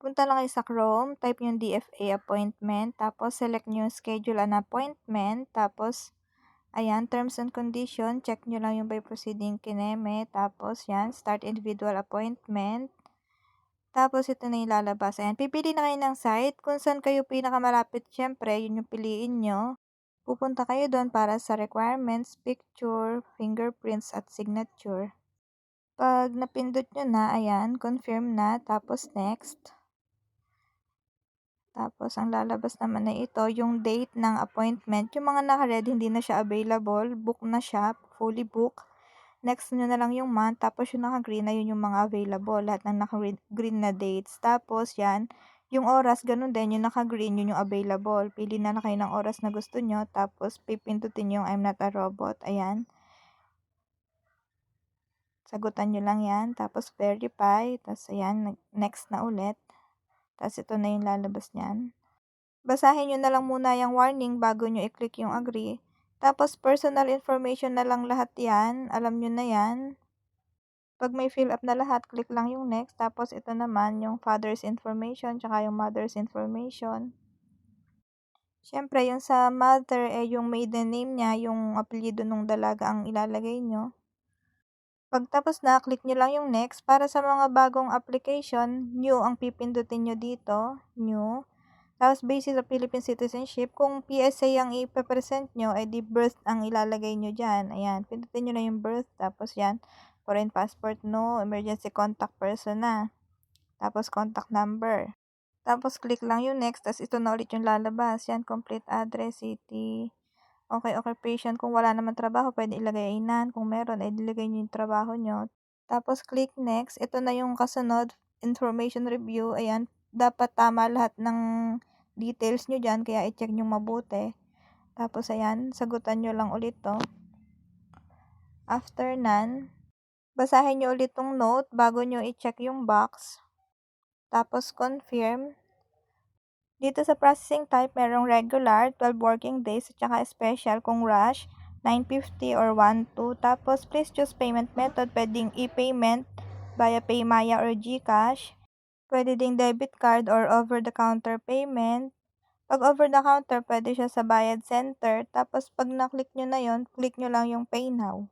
Punta lang kayo sa Chrome, type yung DFA appointment, tapos select nyo yung schedule an appointment, tapos ayan, terms and condition, check nyo lang yung by proceeding kineme, tapos yan, start individual appointment. Tapos ito na yung lalabas. Ayan, pipili na kayo ng site. Kung saan kayo pinakamalapit, syempre, yun yung piliin nyo. Pupunta kayo doon para sa requirements, picture, fingerprints, at signature. Pag napindot nyo na, ayan, confirm na, tapos next. Tapos ang lalabas naman na ito, yung date ng appointment. Yung mga naka-red, hindi na siya available. Book na siya, fully book. Next nyo na lang yung month, tapos yung naka-green na yun yung mga available, lahat ng naka-green na dates. Tapos yan, yung oras, ganun din, yung naka-green yun yung available. Pili na kayo ng oras na gusto nyo, tapos pipindutin yung I'm not a robot, ayan. Sagutan nyo lang yan, tapos verify, tapos ayan, next na ulit. Tapos ito na yung lalabas niyan. Basahin nyo na lang muna yung warning bago nyo i-click yung agree. Tapos personal information na lang lahat yan, alam nyo na yan. Pag may fill up na lahat, click lang yung next. Tapos ito naman yung father's information, tsaka yung mother's information. Siyempre, yung sa mother, yung maiden name niya, yung apelyido ng dalaga ang ilalagay nyo. Pagtapos na, click nyo lang yung next. Para sa mga bagong application, new ang pipindutin nyo dito. New. Tapos, basis sa Philippine citizenship, kung PSA ang ipapresent nyo, di birth ang ilalagay nyo dyan. Ayan, pindutin nyo na yung birth. Tapos yan, foreign passport, no. Emergency contact person na. Tapos, contact number. Tapos, click lang yung next. Tapos, ito na ulit yung lalabas. Yan, complete address, city. Okay, occupation. Kung wala naman trabaho, pwede ilagay ay none. Kung meron, ilagay nyo yung trabaho nyo. Tapos, click next. Ito na yung kasunod, information review. Ayan, dapat tama lahat ng details nyo dyan, kaya i-check nyo mabuti. Tapos, ayan, sagutan nyo lang ulit to. After none, basahin nyo ulit tong note bago nyo i-check yung box. Tapos, confirm. Dito sa processing type, merong regular, 12 working days, at saka special kung rush, 950 or 12. Tapos, please choose payment method. Pwedeng e-payment via Paymaya or GCash. Pwede ding debit card or over-the-counter payment. Pag over-the-counter, pwede siya sa bayad center. Tapos, pag na-click nyo na yon, click nyo lang yung Pay Now.